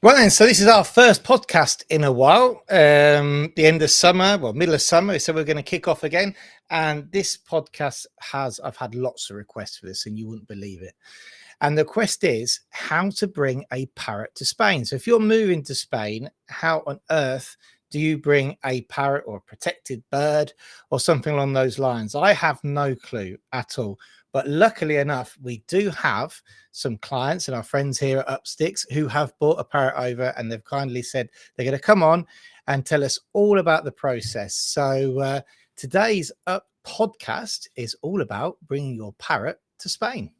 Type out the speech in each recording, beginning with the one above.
Well then, so this is our first podcast in a while. The end of summer, well, middle of summer, so we're going to kick off again. And this podcast I've had lots of requests for this, and you wouldn't believe it. And the quest is how to bring a parrot to Spain. So if you're moving to Spain, how on earth do you bring a parrot or a protected bird or something along those lines? I have no clue at all. But luckily enough, we do have some clients and our friends here at Upsticks who have brought a parrot over, and they've kindly said they're going to come on and tell us all about the process. So today's podcast is all about bringing your parrot to Spain.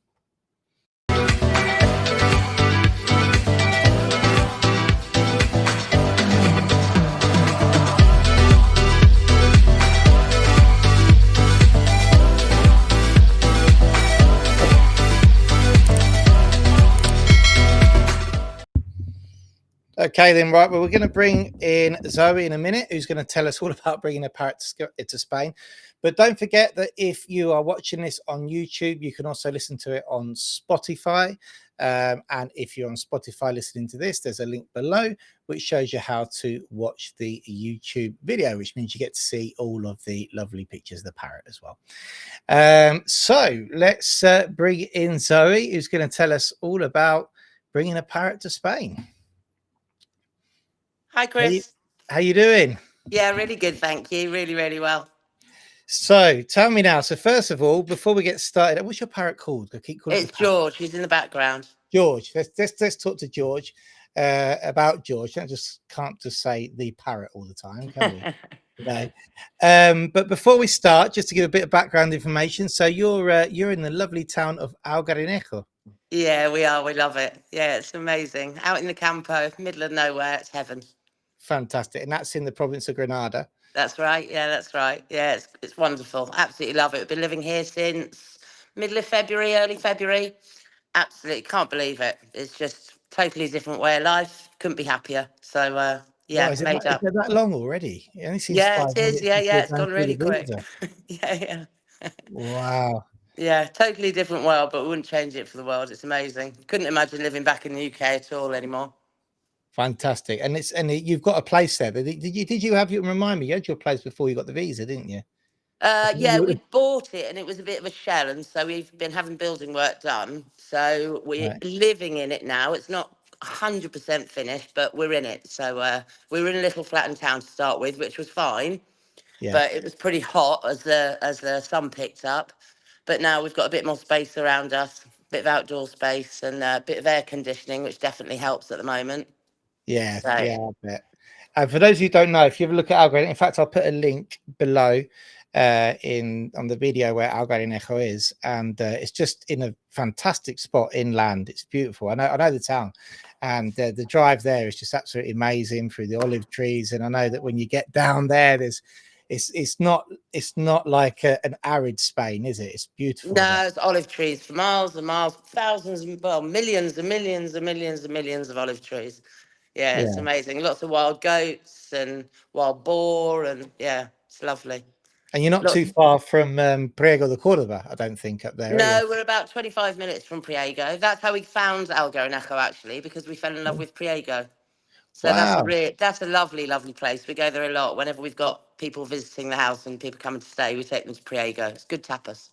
Okay, then, right. Well, we're going to bring in Zoe in a minute, who's going to tell us all about bringing a parrot to Spain. But don't forget that if you are watching this on YouTube, you can also listen to it on Spotify. And if you're on Spotify listening to this, there's a link below which shows you how to watch the YouTube video, which means you get to see all of the lovely pictures of the parrot as well. So let's bring in Zoe, who's going to tell us all about bringing a parrot to Spain. Hi, Chris. How you doing? Yeah, really good, thank you. Really, really well. So tell me now. So first of all, before we get started, what's your parrot called? I keep calling it's George. He's in the background. George. Let's talk to George about George. I just can't just say the parrot all the time, can we? No. But before we start, just to give a bit of background information. So you're in the lovely town of Algarenejo. Yeah, we are. We love it. Yeah, it's amazing. Out in the campo, middle of nowhere. It's heaven. Fantastic. And that's in the province of Granada. That's right. Yeah, that's right. Yeah, it's wonderful. Absolutely love it. We've been living here since middle of February, early February. Absolutely can't believe it. It's just totally different way of life. Couldn't be happier. So yeah, Is it made up. that long already? It only seems Yeah, 5 it is. minutes Yeah, it's gone really quick. Yeah. Wow. Yeah, totally different world, but we wouldn't change it for the world. It's amazing. Couldn't imagine living back in the UK at all anymore. Fantastic. And you've got a place there. Did you have remind me, you had your place before you got the visa, didn't you? Yeah, we bought it and it was a bit of a shell, and so we've been having building work done. So we're living in it now. It's not 100% finished, but we're in it. So we were in a little flat in town to start with, which was fine. Yeah. But it was pretty hot as the sun picked up. But now we've got a bit more space around us, a bit of outdoor space and a bit of air conditioning, which definitely helps at the moment. Yeah, so. Yeah, I bet. And for those who don't know, if you ever look at Algarenejo, in fact, I'll put a link below on the video where Algarenejo is, and it's just in a fantastic spot inland. It's beautiful. I know the town, and the drive there is just absolutely amazing through the olive trees. And I know that when you get down there, it's not like an arid Spain, is it? It's beautiful. No, it's olive trees for miles and miles, thousands, millions and millions and millions and millions of olive trees. Yeah, it's amazing. Lots of wild goats and wild boar, and yeah, it's lovely. And you're not too far from Priego de Córdoba, I don't think, up there. No, we're about 25 minutes from Priego. That's how we found Algarenejo, actually, because we fell in love with Priego. So that's a lovely, lovely place. We go there a lot. Whenever we've got people visiting the house and people coming to stay, we take them to Priego. It's good tapas.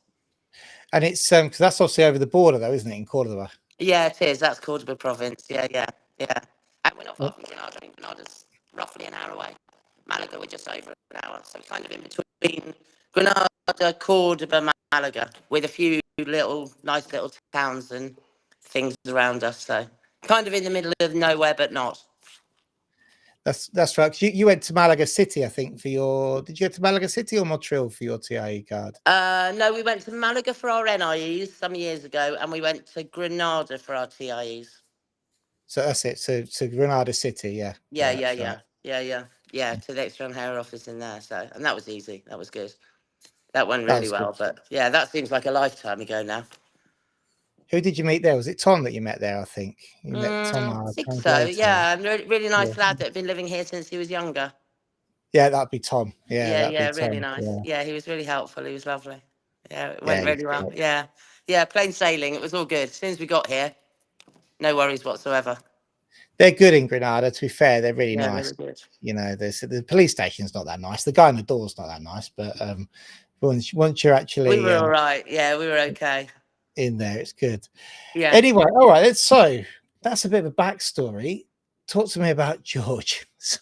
And it's because that's obviously over the border, though, isn't it, in Córdoba? Yeah, it is. That's Córdoba province. Yeah. And we're not far from Granada. I think Granada's roughly an hour away. Malaga, we're just over an hour. So we're kind of in between Granada, Córdoba, Malaga, with a few nice little towns and things around us. So kind of in the middle of nowhere, but not. That's right. You went to Malaga City, I think, for your. Did you go to Malaga City or Montreal for your TIE card? No, we went to Malaga for our NIEs some years ago, and we went to Granada for our TIEs. So that's it. So Granada City, yeah. Yeah. To the extra hair office in there. So, and that was easy. That was good. That went really well. Good. But yeah, that seems like a lifetime ago now. Who did you meet there? Was it Tom that you met there? I think you met Tom. I think so. Yeah, really nice lad that had been living here since he was younger. Yeah, that'd be Tom. Yeah, really nice. Yeah, he was really helpful. He was lovely. Yeah, it went really well. Great. Yeah, plain sailing. It was all good. As soon as we got here, no worries whatsoever. They're good in Granada. To be fair, they're really nice. Really good. You know, the police station's not that nice. The guy on the door's not that nice, but once you're actually We were all right. Yeah, we were okay. in there, it's good. Yeah. Anyway, all right. So that's a bit of a backstory. Talk to me about George. So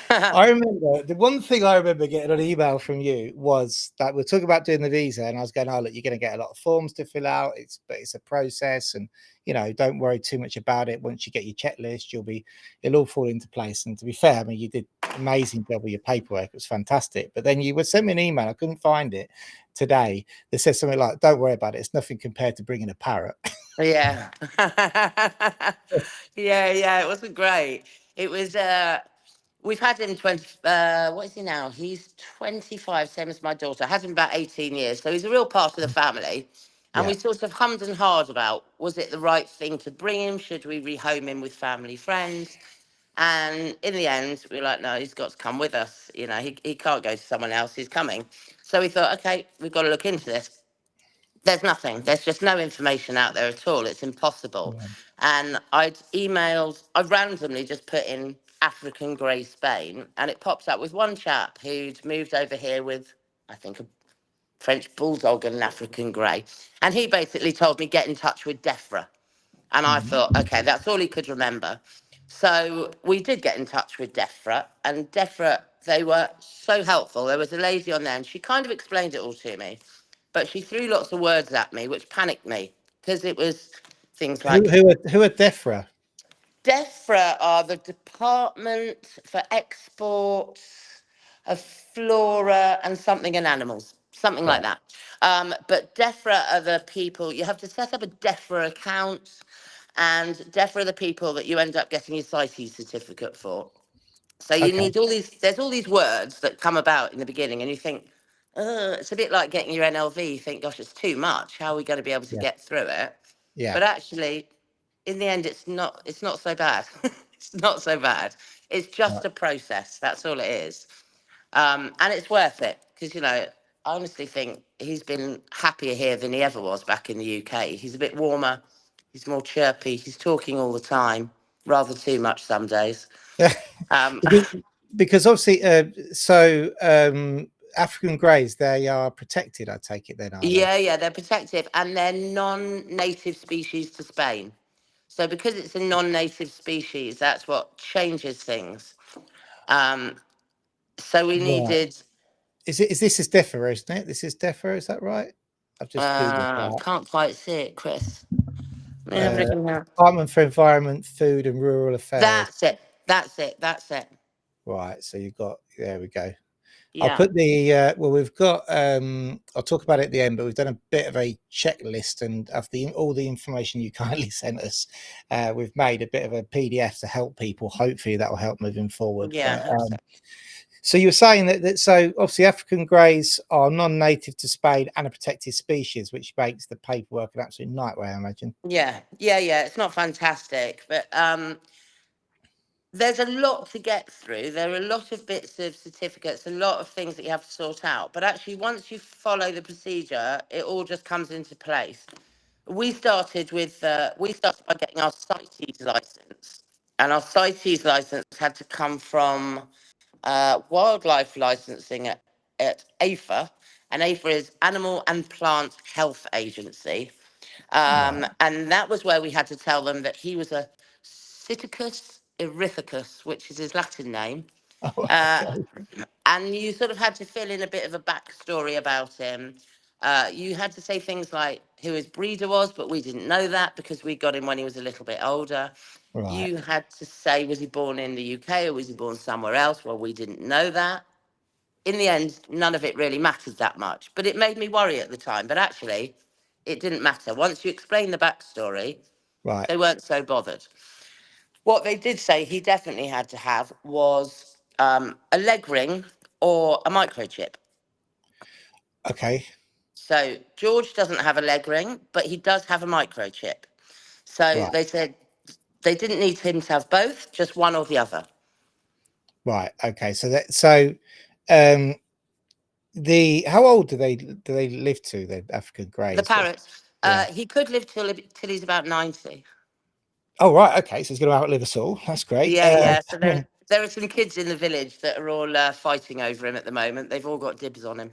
I remember the one thing I remember getting an email from you was that we're talking about doing the visa, and I was going, "Oh, look, you're going to get a lot of forms to fill out. It's a process, and you know, don't worry too much about it. Once you get your checklist, it'll all fall into place." And to be fair, I mean, you did an amazing job with your paperwork. It was fantastic. But then you would send me an email. I couldn't find it today. That says something like, "Don't worry about it. It's nothing compared to bringing a parrot." Yeah. Yeah, it wasn't great. It was we've had him 20 what is he now? He's 25, same as my daughter. Had him about 18 years. So he's a real part of the family. And Yeah. we sort of hummed and hawed about, was it the right thing to bring him? Should we rehome him with family friends? And in the end, we were like, no, he's got to come with us. You know, he can't go to someone else. He's coming. So we thought, okay, we've got to look into this. There's nothing. There's just no information out there at all. It's impossible. Yeah. And I randomly just put in African grey Spain, and it pops up with one chap who'd moved over here with, I think, a French bulldog and an African grey. And he basically told me, get in touch with DEFRA. And I thought, okay, that's all he could remember. So we did get in touch with DEFRA, and DEFRA, they were so helpful. There was a lady on there, and she kind of explained it all to me, but she threw lots of words at me, which panicked me because it was things like Who are DEFRA? DEFRA are the Department for Exports of Flora and something and Animals, something like Right. that. But DEFRA are the people, you have to set up a DEFRA account, and DEFRA are the people that you end up getting your CITES certificate for. So you Okay. need there's all these words that come about in the beginning, and you think, it's a bit like getting your NLV. You think, gosh, it's too much. How are we going to be able to Yeah. get through it? Yeah. But actually, in the end, it's not so bad. It's not so bad. It's just Right. a process. That's all it is. And it's worth it because, you know, I honestly think he's been happier here than he ever was back in the UK. He's a bit warmer. He's more chirpy. He's talking all the time, rather too much some days. Um, Because obviously, African greys, they are protected. I take it then, are they? yeah, they're protective and they're non-native species to Spain. So because it's a non-native species, that's what changes things. Um, so we Right. needed. Is this is DEFRA, isn't it? This is DEFRA, is that right? I've just googled that. Can't quite see it, Chris. Let me have a look in there. Department for Environment, Food and Rural Affairs. That's it. That's it. That's it. Right. So you've got, there we go. I'll Yeah. put the well, we've got I'll talk about it at the end, but we've done a bit of a checklist, and of all the information you kindly sent us, we've made a bit of a PDF to help people. Hopefully that will help moving forward. Yeah. But, so you were saying that so obviously African greys are non-native to Spain and a protected species, which makes the paperwork an absolute nightmare, I imagine. Yeah. It's not fantastic, but there's a lot to get through. There are a lot of bits of certificates, a lot of things that you have to sort out. But actually, once you follow the procedure, it all just comes into place. We started by getting our CITES license, and our CITES license had to come from wildlife licensing at AFA, and AFA is Animal and Plant Health Agency. Right. And that was where we had to tell them that he was a Citicus erythicus, which is his Latin name. Oh, Uh, okay. and you sort of had to fill in a bit of a backstory about him. You had to say things like who his breeder was, but we didn't know that because we got him when he was a little bit older. Right. You had to say, was he born in the UK or was he born somewhere else? Well, we didn't know that. In the end, none of it really mattered that much, but it made me worry at the time. But actually, it didn't matter. Once you explain the backstory, Right. they weren't so bothered. What they did say he definitely had to have was a leg ring or a microchip. Okay. So George doesn't have a leg ring, but he does have a microchip. So Right. they said they didn't need him to have both, just one or the other. Right. Okay. Um how old do they live to, the African The greys? parrot, Yeah. he could live till he's about 90. Oh, right. Okay. So he's going to outlive us all. That's great. Yeah. So there are some kids in the village that are all fighting over him at the moment. They've all got dibs on him.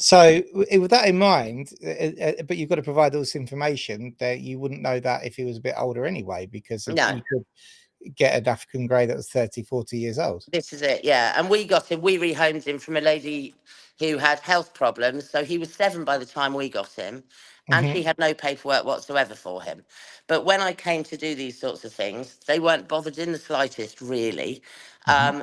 So with that in mind, but you've got to provide all this information that you wouldn't know that if he was a bit older anyway, because No. you could get an African grey that was 30, 40 years old. This is it, yeah. And we got him, we rehomed him from a lady who had health problems. So he was 7 by the time we got him, and she had no paperwork whatsoever for him. But when I came to do these sorts of things, they weren't bothered in the slightest, really.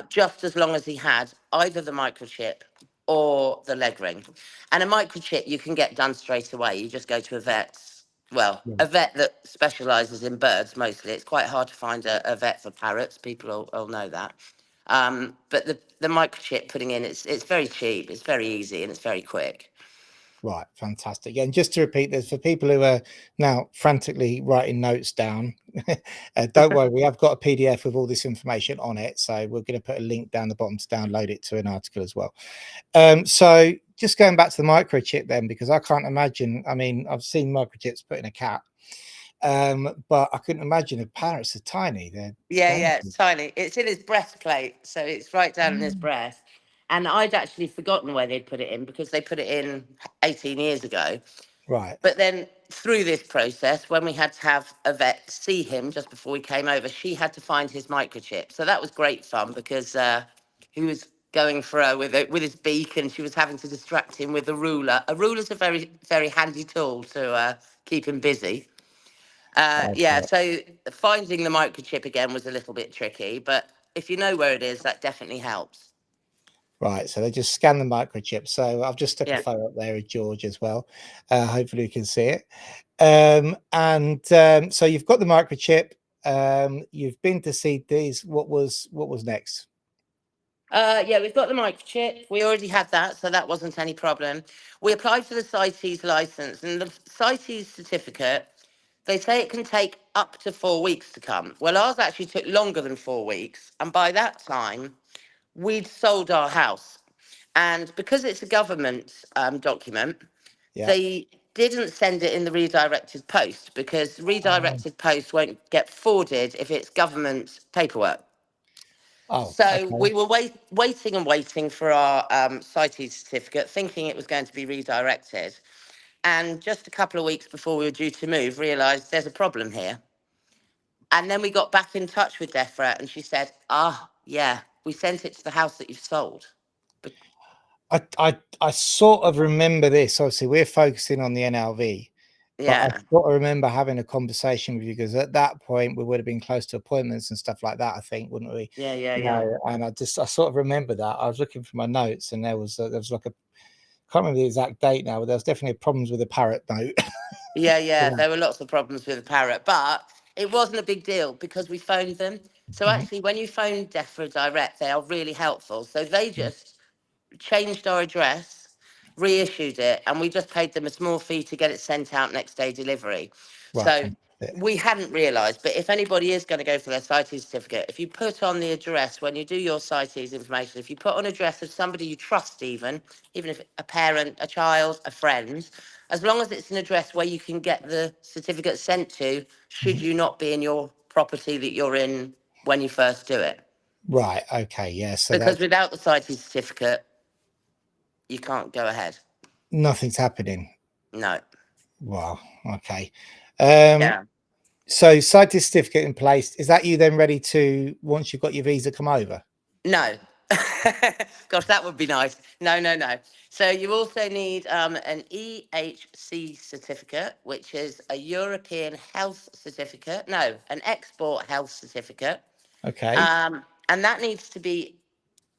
Just as long as he had either the microchip or the leg ring. And a microchip you can get done straight away. You just go to a vet's. Well, Yeah. a vet that specialises in birds mostly. It's quite hard to find a vet for parrots. People will know that. But the microchip putting in, it's very cheap, it's very easy, and it's very quick. Right, fantastic. And just to repeat this for people who are now frantically writing notes down, don't worry, we have got a PDF with all this information on it. So we're going to put a link down the bottom to download it to an article as well. So just going back to the microchip then, because I can't imagine, I mean, I've seen microchips put in a cat, but I couldn't imagine if parrots are tiny. They're Yeah, it's dangerous. tiny. It's in his breastplate, so it's right down in his breast. And I'd actually forgotten where they'd put it in because they put it in 18 years ago. Right. But then through this process, when we had to have a vet see him just before we came over, she had to find his microchip. So that was great fun because he was going for her with his beak, and she was having to distract him with a ruler. A ruler's a very, very handy tool to keep him busy. Yeah, Okay. so finding the microchip again was a little bit tricky, but if you know where it is, that definitely helps. Right, so they just scan the microchip. So I've just stuck a Yeah. photo up there of George as well. Hopefully you can see it. So you've got the microchip. You've been to CITES. What was next? Yeah, we've got the microchip. We already had that, so that wasn't any problem. We applied for the CITES license, and the CITES certificate, they say it can take up to 4 weeks to come. Well, ours actually took longer than 4 weeks, and by that time, we'd sold our house. And because it's a government document, Yeah. they didn't send it in the redirected post because redirected post won't get forwarded if it's government paperwork. Oh, So okay. we were waiting and waiting for our CITES certificate, thinking it was going to be redirected. And just a couple of weeks before we were due to move, realised there's a problem here. And then we got back in touch with DEFRA, and she said, yeah, we sent it to the house that you've sold. But I sort of remember this. Obviously, we're focusing on the NLV, but I yeah, sort of remember having a conversation with you because at that point we would have been close to appointments and stuff like that. I think, wouldn't we? yeah. And I sort of remember that. I was looking for my notes, and there was like a can't remember the exact date now, but there was definitely problems with the Parrot note. Yeah. There were lots of problems with the Parrot, but it wasn't a big deal because we phoned them. So Mhm. actually, when you phone DEFRA direct, they are really helpful. So they just changed our address, reissued it, and we just paid them a small fee to get it sent out next day delivery. Right, So fantastic. we hadn't realised, but if anybody is going to go for their CITES certificate, if you put on the address when you do your CITES information, if you put on address of somebody you trust, even if a parent, a child, a friend, as long as it's an address where you can get the certificate sent to, should Mhm. you not be in your property that you're in when you first do it. Right, okay, yeah. So Because that's without the CITES certificate, you can't go ahead. nothing's happening. No. Wow, okay. Um, Yeah. so CITES certificate in place. Is that you then ready to once you've got your visa come over? No. Gosh, that would be nice. No. So you also need an EHC certificate, which is a European health certificate. No, an export health certificate. Okay. And that needs to be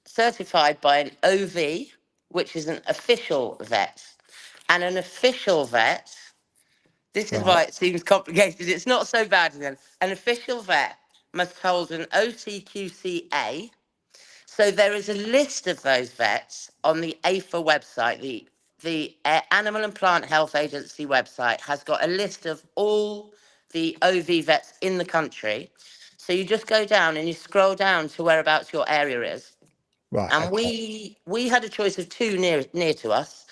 certified by an OV, which is an official vet. And an official vet, this is Right. why it seems complicated. It's not so bad then. An official vet must hold an OCQCA. So there is a list of those vets on the AFA website. The Animal and Plant Health Agency website has got a list of all the OV vets in the country. So you just go down and you scroll down to whereabouts your area is. Right. And Okay. we had a choice of two near to us.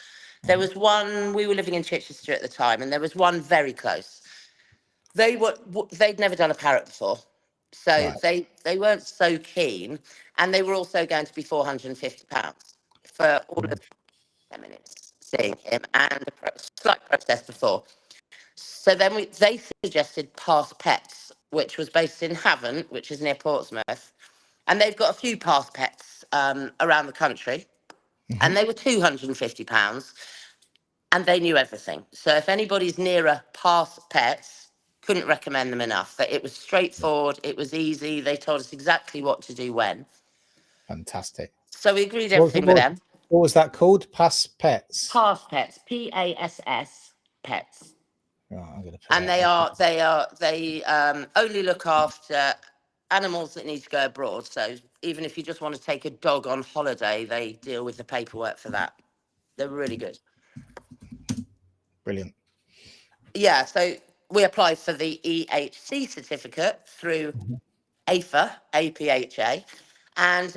There Mhm. was one, we were living in Chichester at the time, and there was one very close. They'd never done a Parrot before, so Right. they weren't so keen, and they were also going to be £450 for all of 10 minutes seeing him and a slight process before. So then they suggested Past Pets, which was based in Havant, which is near Portsmouth, and they've got a few Past Pets around the country, and they were £250, and they knew everything. So if anybody's nearer Past Pets, couldn't recommend them enough. That it was straightforward, it was easy. They told us exactly what to do when. Fantastic. So we agreed everything with them. What was that called? Past Pets. Past Pets, PASS Pets. Right, I'm going to put And that they only look after animals that need to go abroad. So even if you just want to take a dog on holiday, they deal with the paperwork for that. They're really good. Brilliant. Yeah, so we applied for the EHC certificate through APHA, and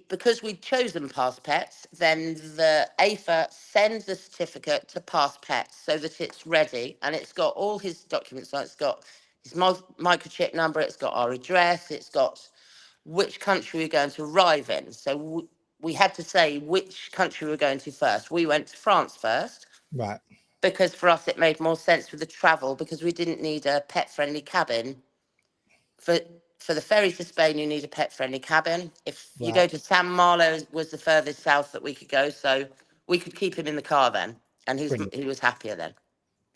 because we'd chosen Past Pets, then the AFA sends the certificate to Past Pets so that it's ready, and it's got all his documents on. It's got his microchip number, it's got our address, it's got which country we're going to arrive in. So we had to say which country we're going to first. We went to France first. Right. Because for us it made more sense with the travel, because we didn't need a pet-friendly cabin. For the ferry to Spain, you need a pet-friendly cabin. If you go to San Malo, was the furthest south that we could go, so we could keep him in the car then, and he was happier then.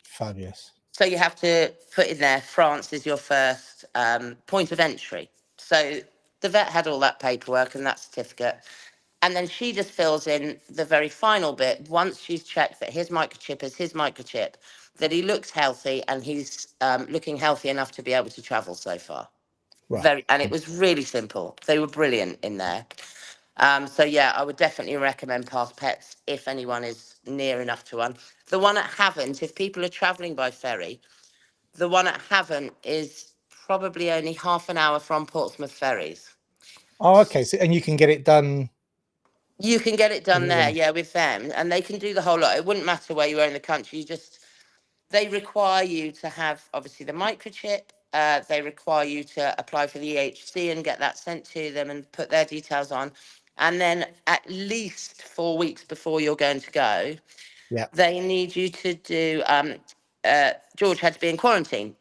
Fabulous. So you have to put in there, France is your first point of entry. So the vet had all that paperwork and that certificate. And then she just fills in the very final bit once she's checked that his microchip is his microchip, that he looks healthy and he's looking healthy enough to be able to travel so far. Right. And it was really simple. They were brilliant in there. So yeah, I would definitely recommend Past Pets if anyone is near enough to one. The one at Havant, if people are travelling by ferry, the one at Havant is probably only half an hour from Portsmouth ferries. Oh, okay. So, and you can get it done. You can get it done there, yeah, with them, and they can do the whole lot. It wouldn't matter where you are in the country. They require you to have obviously the microchip. They require you to apply for the EHC and get that sent to them and put their details on. And then at least 4 weeks before you're going to go, they need you to do. George had to be in quarantine.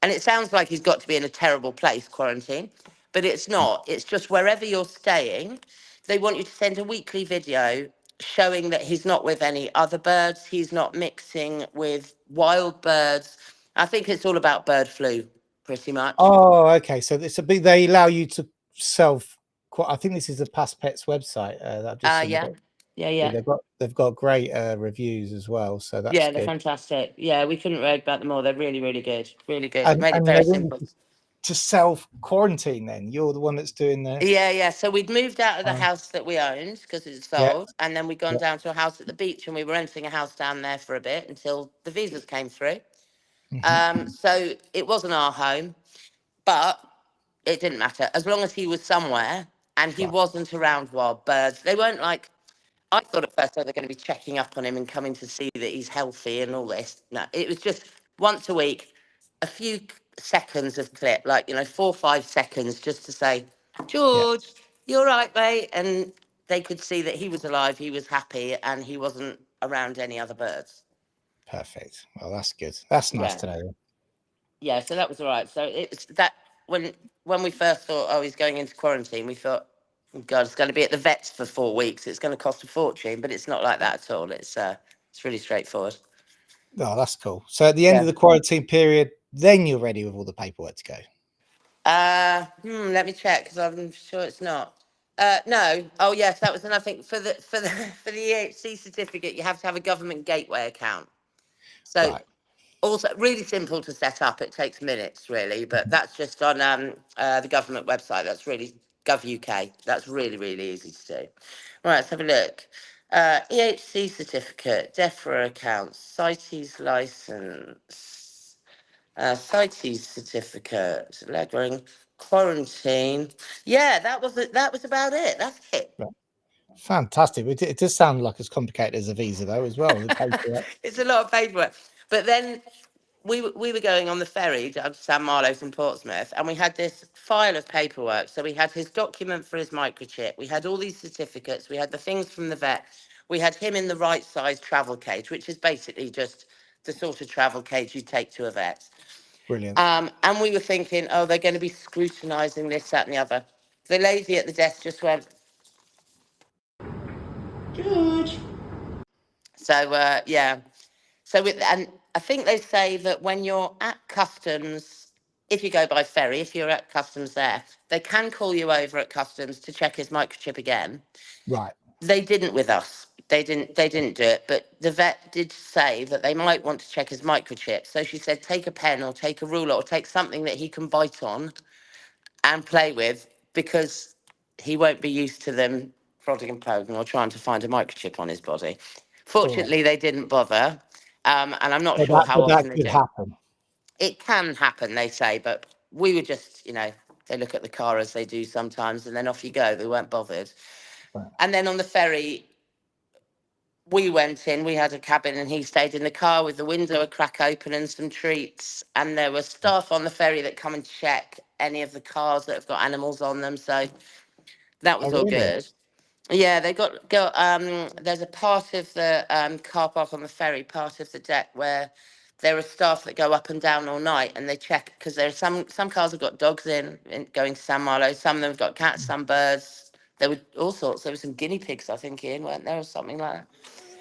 And it sounds like he's got to be in a terrible place, quarantine, but it's not. It's just wherever you're staying, they want you to send a weekly video showing that he's not with any other birds, he's not mixing with wild birds. I think it's all about bird flu, pretty much. Oh, okay. So it's they allow you to I think this is the Past Pets website that I've just seen. Yeah. They've got great reviews as well. So that's they're good. Fantastic. Yeah, we couldn't rave about them all. They're really, really good. Really good. And, Made it very simple. To self quarantine, then you're the one that's doing the. Yeah. So we'd moved out of the house that we owned because it's sold, and then we'd gone down to a house at the beach, and we were renting a house down there for a bit until the visas came through. So it wasn't our home, but it didn't matter as long as he was somewhere and he wasn't around wild birds. They weren't like, I thought at first they were going to be checking up on him and coming to see that he's healthy and all this. No, it was just once a week, a few seconds of clip, like, 4 or 5 seconds, just to say, George, you're right, mate. And they could see that he was alive, he was happy, and he wasn't around any other birds. Perfect. Well, that's good. That's nice to know. Yeah, so that was all right. So it's that when we first thought, oh, he's going into quarantine, we thought, oh, God, it's going to be at the vets for 4 weeks. It's going to cost a fortune, but it's not like that at all. It's really straightforward. Oh, that's cool. So at the end of the quarantine period, then you're ready with all the paperwork to go. Let me check because I'm sure it's not. No. Oh, yes, that was another thing for the EHC certificate. You have to have a government gateway account. So also really simple to set up. It takes minutes, really, but that's just on the government website. That's really Gov.uk. That's really, really easy to do. Right, let's have a look. EHC certificate, DEFRA account, CITES license, CITES certificate, lettering, quarantine. Yeah, that was about it. That's it. Right. Fantastic. It does sound like as complicated as a visa, though, as well. It's a lot of paperwork. But then we were going on the ferry to San Marlo from Portsmouth, and we had this file of paperwork. So we had his document for his microchip. We had all these certificates. We had the things from the vet. We had him in the right size travel cage, which is basically just the sort of travel cage you take to a vet. Brilliant. And we were thinking, oh, they're going to be scrutinising this, that, and the other. The lady at the desk just went, George. So yeah. So and I think they say that when you're at customs, if you go by ferry, if you're at customs there, they can call you over at customs to check his microchip again. Right. They didn't with us. They didn't do it, but the vet did say that they might want to check his microchip. So she said, take a pen or take a ruler or take something that he can bite on and play with, because he won't be used to them prodding and poking or trying to find a microchip on his body. Fortunately, they didn't bother. And I'm not sure how often they could do. happen. It can happen, they say, but we were just, they look at the car as they do sometimes, and then off you go. They weren't bothered. Right. And then on the ferry, we went in, we had a cabin, and he stayed in the car with the window a crack open and some treats. And there were staff on the ferry that come and check any of the cars that have got animals on them. So that was all good. Yeah, they got there's a part of the car park on the ferry, part of the deck, where there are staff that go up and down all night, and they check, because there are some cars have got dogs in going to San Marlo, some of them have got cats, some birds. There were all sorts. There were some guinea pigs, I think, in, weren't there, or something like that.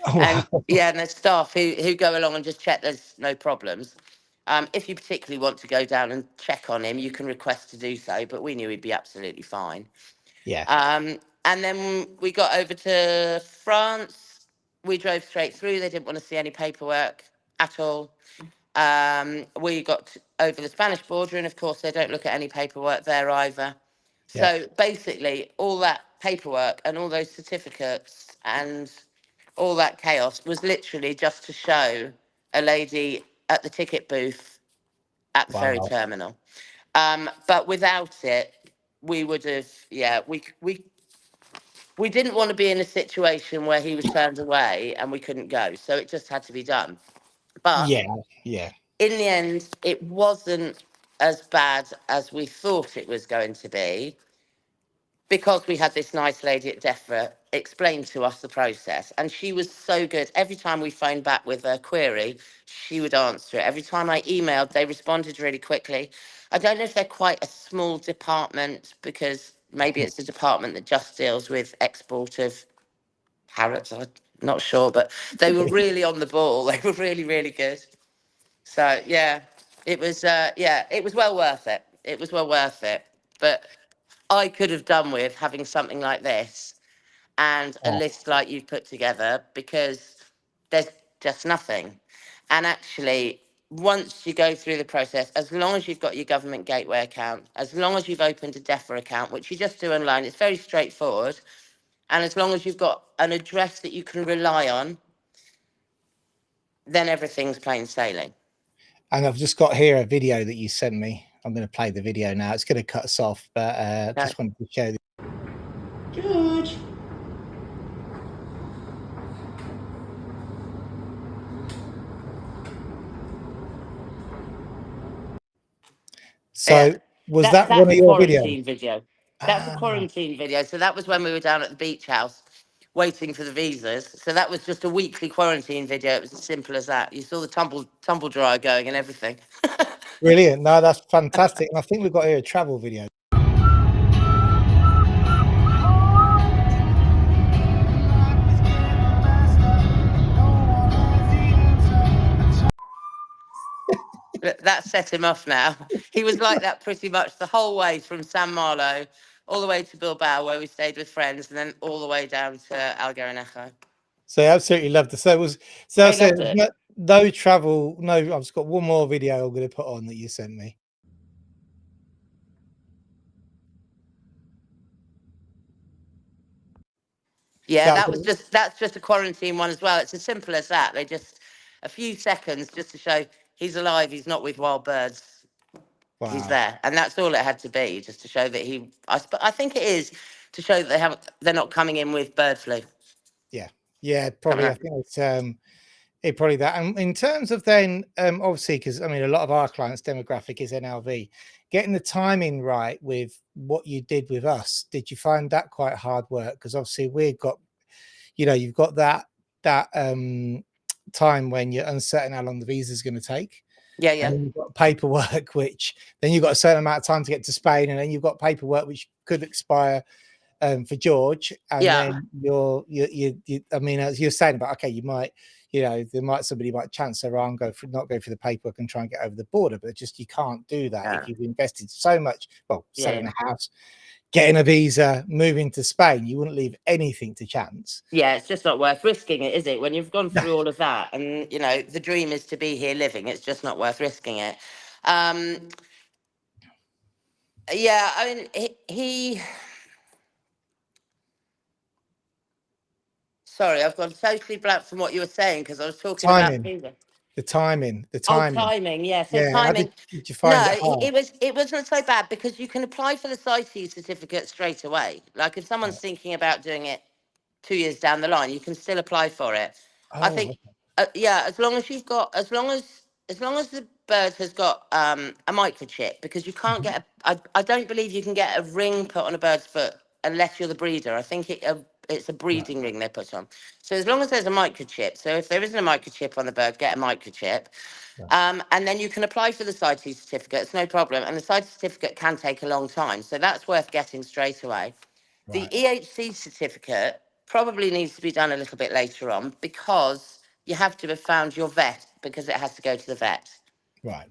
Oh, And wow. yeah, and there's staff who go along and just check there's no problems. If you particularly want to go down and check on him, you can request to do so, but we knew he'd be absolutely fine. Yeah. And then we got over to France. We drove straight through. They didn't want to see any paperwork at all. We got over the Spanish border, and of course, they don't look at any paperwork there either. Yeah. So basically, all that paperwork and all those certificates and all that chaos was literally just to show a lady at the ticket booth at the ferry Wow. terminal. But without it, we would have, yeah, we didn't want to be in a situation where he was turned away and we couldn't go. So it just had to be done. But Yeah. Yeah. in the end, it wasn't as bad as we thought it was going to be, because we had this nice lady at DEFRA explain to us the process. And she was so good. Every time we phoned back with a query, she would answer it. Every time I emailed, they responded really quickly. I don't know if they're quite a small department, because maybe it's a department that just deals with export of parrots. I'm not sure, but they were really on the ball. They were really, really good. So yeah, it was it was well worth it. It was well worth it. But I could have done with having something like this and a Oh, list like you've put together, because there's just nothing. And actually, once you go through the process, as long as you've got your government gateway account, as long as you've opened a DEFRA account, which you just do online, it's very straightforward. And as long as you've got an address that you can rely on, then everything's plain sailing. and I've just got here a video that you sent me. I'm going to play the video now. It's going to cut us off, but just wanted to show. George. So was that one of your videos? Video. That's a quarantine video. So that was when we were down at the beach house waiting for the visas. So that was just a weekly quarantine video. It was as simple as that. You saw the tumble dryer going and everything. Brilliant. No, that's fantastic. And I think we've got here a travel video. That set him off now. He was like that pretty much the whole way from San Marlo all the way to Bilbao, where we stayed with friends, and then all the way down to Algarenejo. So I absolutely loved it. So it was, so I said, no travel. No, I've just got one more video I'm going to put on that you sent me. Yeah, that's just a quarantine one as well. It's as simple as that. They just a few seconds just to show he's alive. He's not with wild birds. Wow. He's there, and that's all it had to be, just to show that he. I think it is to show that they're not coming in with bird flu. Yeah, yeah, probably. I think probably that. And in terms of then, obviously, because I mean, a lot of our clients' demographic is NLV. Getting the timing right with what you did with us, did you find that quite hard work? Because obviously, we've got, you've got that time when you're uncertain how long the visa is going to take. Yeah, and then you've got paperwork, which then you've got a certain amount of time to get to Spain, and then you've got paperwork which could expire for George, and then you I mean, as you're saying about, okay, you might, somebody might chance their arm, not go through the paperwork and try and get over the border, but just you can't do that if you've invested so much. Well, selling a house, getting a visa, moving to Spain, you wouldn't leave anything to chance. Yeah, it's just not worth risking it, is it? When you've gone through all of that, and the dream is to be here living, it's just not worth risking it. Yeah, I mean, he sorry, I've gone totally blank from what you were saying because I was talking about the timing. Oh, timing, yeah. So Yeah, timing. did you find it hard? It wasn't so bad because you can apply for the CITES certificate straight away. Like if someone's thinking about doing it 2 years down the line, you can still apply for it. I think, yeah, as long as you've got, as long as the bird has got a microchip, because you can't get I don't believe you can get a ring put on a bird's foot unless you're the breeder. I think it's a breeding ring they put on. So as long as there's a microchip, so if there isn't a microchip on the bird, get a microchip. And then you can apply for the CITES certificate. It's no problem. And the CITES certificate can take a long time. So that's worth getting straight away. The EHC certificate probably needs to be done a little bit later on because you have to have found your vet because it has to go to the vet. Right.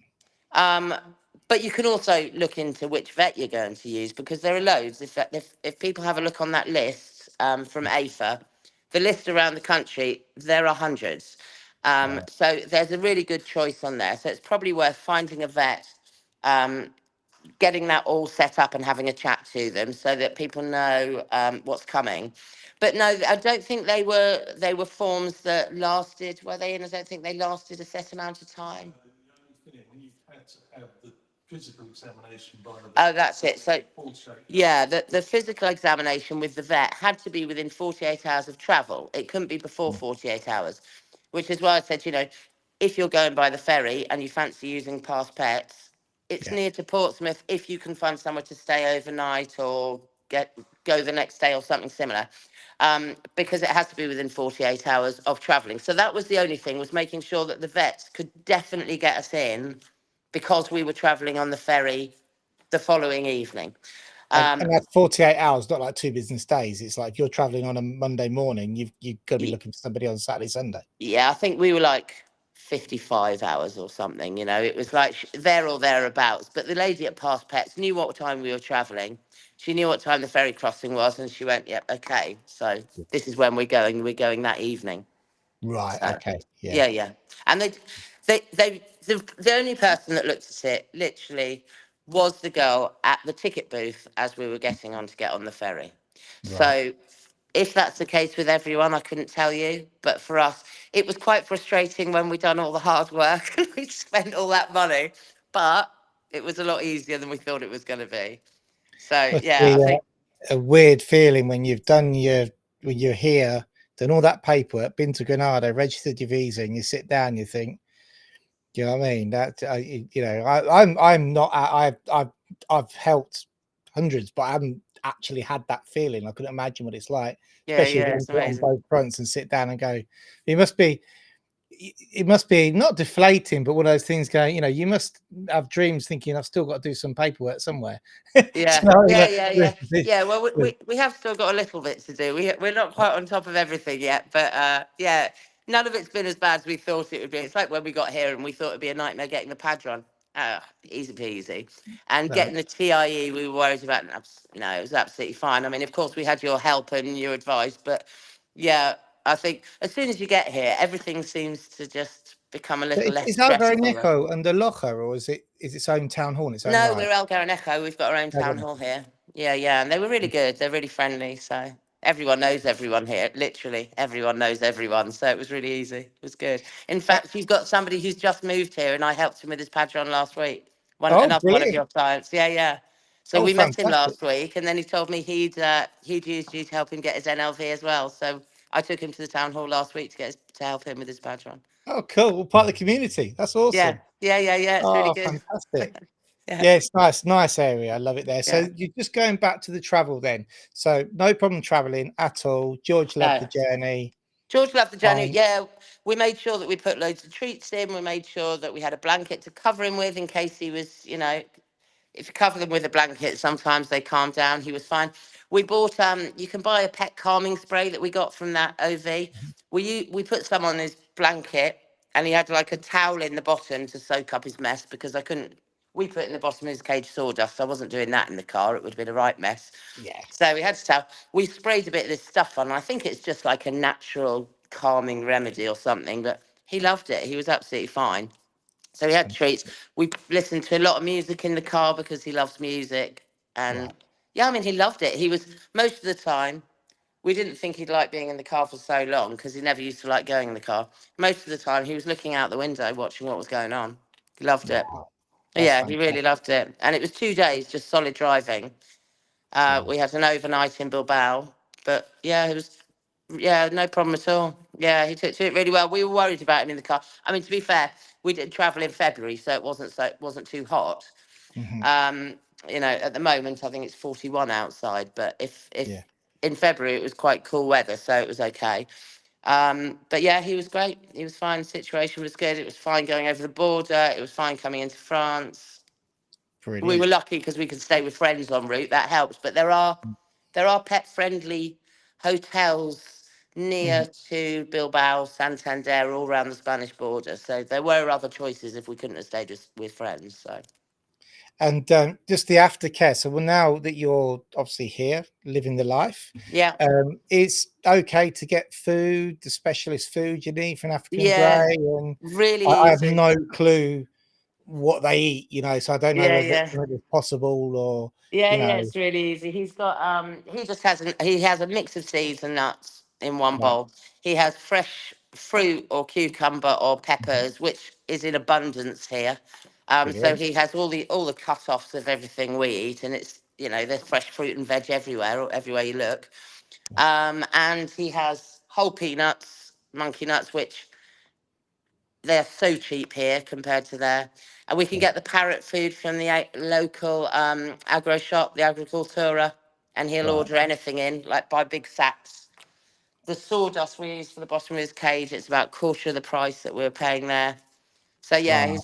But you can also look into which vet you're going to use because there are loads. If people have a look on that list from AFA, the list around the country, there are hundreds. So there's a really good choice on there. So it's probably worth finding a vet, getting that all set up and having a chat to them so that people know what's coming. But no, I don't think they were forms that lasted, were they? And I don't think they lasted a set amount of time. When you've had to have the physical examination by the vet. Oh, that's it. So, yeah, the physical examination with the vet had to be within 48 hours of travel. It couldn't be before 48 hours, which is why I said, if you're going by the ferry and you fancy using Past Pets, it's near to Portsmouth if you can find somewhere to stay overnight or go the next day or something similar. Because it has to be within 48 hours of travelling. So that was the only thing, was making sure that the vets could definitely get us in because we were travelling on the ferry the following evening. And that's 48 hours, not like 2 business days. It's like if you're travelling on a Monday morning, you've got to be looking for somebody on Saturday, Sunday. Yeah, I think we were like 55 hours or something, it was like there or thereabouts. But the lady at Past Pets knew what time we were travelling. She knew what time the ferry crossing was, and she went, "Yep, okay. So this is when we're going. We're going that evening." Right. So, okay. Yeah. And the only person that looked at it literally was the girl at the ticket booth as we were getting on to get on the ferry. Right. So if that's the case with everyone, I couldn't tell you. But for us, it was quite frustrating when we'd done all the hard work and we'd spent all that money. But it was a lot easier than we thought it was going to be. So, yeah, I think a weird feeling when you've done when you're here, done all that paperwork, been to Granada, registered your visa, and you sit down, you think, do you know what I mean? That I'm not. I've helped hundreds, but I haven't actually had that feeling. I couldn't imagine what it's like, especially it's on amazing. both fronts and sit down and go. It must be not deflating, but one of those things going, you must have dreams thinking I've still got to do some paperwork somewhere. Yeah. Well, we have still got a little bit to do. We're not quite on top of everything yet, but yeah, none of it's been as bad as we thought it would be. It's like when we got here and we thought it'd be a nightmare getting the padron. Easy peasy. And getting the TIE, we were worried about. No, it was absolutely fine. I mean, of course, we had your help and your advice, but yeah, I think as soon as you get here, everything seems to just become a little less stressful. Is Algaronejo under Loja, or is its own town hall? No, we're Algaronejo. We've got our own town hall here. Yeah, and they were really good. They're really friendly. So everyone knows everyone here. Literally, everyone knows everyone. So it was really easy. It was good. In fact, you've got somebody who's just moved here, and I helped him with his padron last week. Another one of your clients. Yeah. So we met him last week, and then he told me he'd used you to help him get his NLV as well. So I took him to the town hall last week to help him with his badge on. Oh, cool. Well, part of the community. That's awesome. Yeah. It's really Oh, good. fantastic. Yeah. Yeah, it's nice area. I love it there. So Yeah. you're just going back to the travel then. So no problem traveling at all. George loved the No. journey. George loved the journey. Yeah, we made sure that we put loads of treats in. We made sure that we had a blanket to cover him with in case he was, if you cover them with a blanket, sometimes they calm down. He was fine. We bought you can buy a pet calming spray that we got from that OV. We put some on his blanket, and he had like a towel in the bottom to soak up his mess, because I couldn't. We put in the bottom of his cage sawdust. I wasn't doing that in the car. It would have been a right mess. Yeah. So we had to tell. We sprayed a bit of this stuff on. I think it's just like a natural calming remedy or something. But he loved it. He was absolutely fine. So we had treats. We listened to a lot of music in the car because he loves music. And Right. yeah, I mean, he loved it. He was, most of the time, we didn't think he'd like being in the car for so long because he never used to like going in the car. Most of the time, he was looking out the window watching what was going on. He loved it. Wow. That's Yeah, he really fantastic. loved it. And it was 2 days, just solid driving. Wow. We had an overnight in Bilbao. But yeah, it was, yeah, no problem at all. Yeah, he took to it really well. We were worried about him in the car. I mean, to be fair, we did travel in February, so it wasn't too hot. Mm-hmm. At the moment I think it's 41 outside, but if Yeah. in February it was quite cool weather, so it was okay. But yeah, he was great. He was fine. The situation was good. It was fine going over the border. It was fine coming into France. We were Brilliant. lucky because we could stay with friends en route. That helps. But there are pet friendly hotels near Mhm. to Bilbao, Santander, all around the Spanish border. So there were other choices if we couldn't have stayed with friends. So And just the aftercare. So, well, now that you're obviously here living the life, yeah, it's okay to get food, the specialist food you need for an African yeah, grey. And really I have easy. no clue what they eat, so I don't know Yeah, whether yeah. it's possible or, Yeah, it's really easy. He's got he has a mix of seeds and nuts in one right. bowl. He has fresh fruit or cucumber or Mhm. peppers, which is in abundance here. So Brilliant. he has all the cut-offs of everything we eat, and it's, there's fresh fruit and veg everywhere, or everywhere you look. And he has whole peanuts, monkey nuts, which they're so cheap here compared to there. And we can Yeah. get the parrot food from the local agro shop, the agricultura, and he'll Right. order anything in, like by big sacks. The sawdust we use for the bottom of his cage, it's about quarter of the price that we were paying there. So yeah, Wow.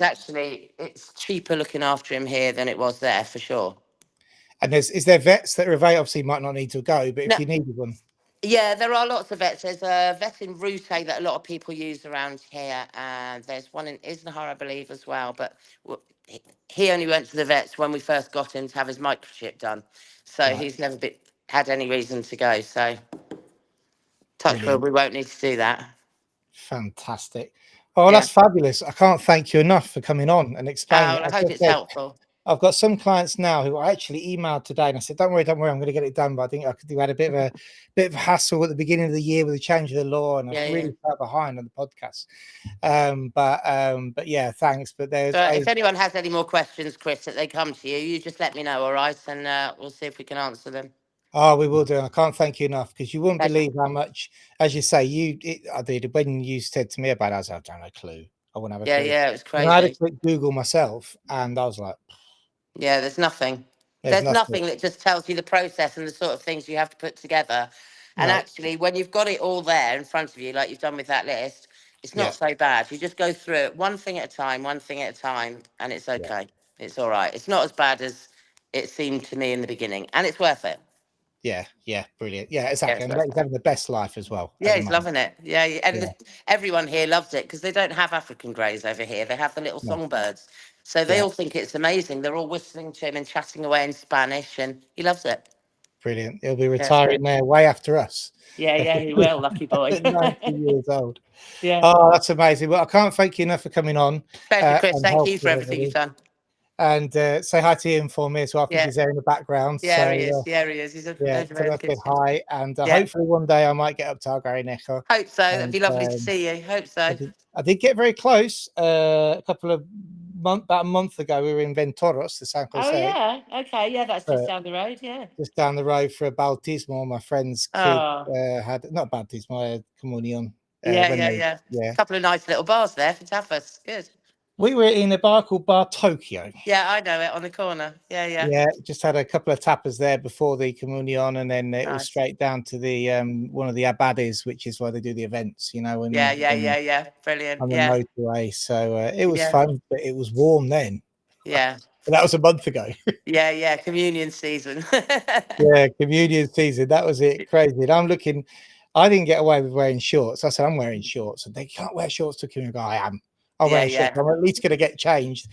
it's cheaper looking after him here than it was there for sure. And is there vets that are available? Obviously, you might not need to go, but No, if you needed one, yeah, there are lots of vets. There's a vet in Route that a lot of people use around here, and there's one in Isnahar, I believe, as well. But he only went to the vets when we first got him to have his microchip done, so right? he's never had any reason to go. So, touch wood, Brilliant. we won't need to do that. Fantastic. Oh, Yeah. that's fabulous. I can't thank you enough for coming on and explaining it. I As hope I it's said, helpful. I've got some clients now who I actually emailed today, and I said, "Don't worry, I'm going to get it done." But I think I could do had a bit of hassle at the beginning of the year with the change of the law, and I Yeah, yeah. really fell behind on the podcast. But yeah, thanks. But But if anyone has any more questions, Chris, that they come to you, you just let me know, all right? And we'll see if we can answer them. oh, we will do. I can't thank you enough because you wouldn't Pleasure. believe how much, as you say, I did when you said to me about it, I was like, I don't have a clue. I wouldn't have a Yeah, clue. yeah, it was And I had a crazy. quick Google myself, and I was like, Yeah, there's nothing. there's There's nothing. nothing that just tells you the process and the sort of things you have to put together. And No, actually, when you've got it all there in front of you, like you've done with that list, it's yeah, not so bad. You just go through it one thing at a time, one thing at a time, and it's yeah, okay. It's all right. It's not as bad as it seemed to me in the beginning, and it's worth it. yeah, brilliant. Yeah, Yeah, exactly. it's And worth he's it. having the best life as well at Yeah, the he's moment. loving it. Yeah, and Yeah, everyone here loves it because they don't have African greys over here. They have the little no, songbirds. So they yeah, all think it's amazing. They're all whistling to him and chatting away in Spanish, and he loves it. brilliant. He'll be Yeah, it's retiring good. there way after us. Yeah, he will, lucky boy. At 90 years old. Yeah. Oh, that's amazing. Well, I can't thank you enough for coming on Pleasure, Chris. and Thank help you for with everything you've everybody. done. And say hi to Ian for me as well. I think Yeah. he's there in the background. Yeah, So he is. Yeah, he is. He's a yeah, very, tell very him I good. said hi. And Yeah. hopefully one day I might get up to Algarve Necker. Hope so. That'd And be lovely to see you. Hope so. I did get very close a couple of about a month ago, we were in Ventoros, the San Oh Jose, yeah, okay, yeah, that's just down the road. Yeah. just down the road for a bautismo. My friend's kid Oh, had not bautismo, comunion. yeah, When yeah, they, yeah. yeah, Couple of nice little bars there for tapas. Good. we were in a bar called Bar Tokyo. Yeah, I know it, on the corner. Yeah, yeah. Yeah, just had a couple of tapas there before the comunion, and then it was Nice. straight down to the one of the abades, which is where they do the events, you know, Yeah, yeah, and yeah, yeah. Brilliant. on the Yeah, motorway. So it was yeah, fun, but it was warm then. yeah, But that was a month ago. yeah, yeah. Communion season. Yeah, communion season. That was it. Crazy. And I'm looking. I didn't get away with wearing shorts. I said I'm wearing shorts, and they can't wear shorts to communion. I am. I'm Yeah, wearing shorts. yeah. I'm at least going to get changed.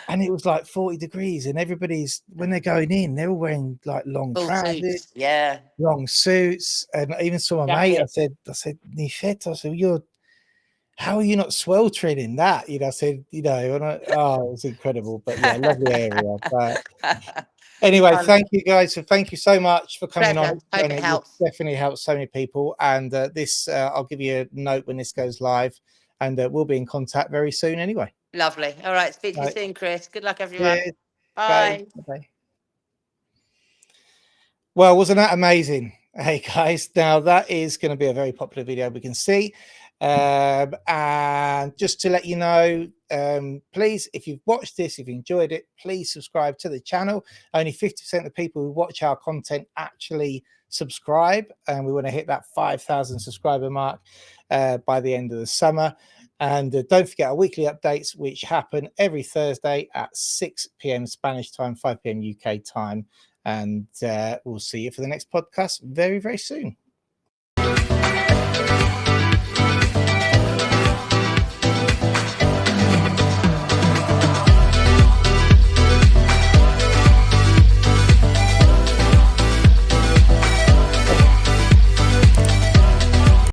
And it was like 40 degrees, and everybody's when they're going in, they're all wearing like long Full trousers, suits. Yeah. long suits. And I even saw my mate. I said, Nifet, I said, how are you not sweltering in that? You know, I said, you know, and it was incredible. But yeah, lovely area. But anyway, thank you guys. Thank you so much for coming on. Pleasure. Hope And it it helps. definitely helps so many people. And this, I'll give you a note when this goes live, and we'll be in contact very soon anyway. Lovely. All right. Speak to you Right. soon, Chris. Good luck, everyone. Cheers. Bye. Bye. Well, wasn't that amazing? Hey guys, now that is going to be a very popular video, we can see. And just to let you know, please, if you've watched this, if you enjoyed it, please subscribe to the channel. Only 50% of the people who watch our content actually subscribe, and we want to hit that 5,000 subscriber mark by the end of the summer. And don't forget our weekly updates, which happen every Thursday at 6 p.m. Spanish time, 5 p.m. UK time. And we'll see you for the next podcast very, very soon.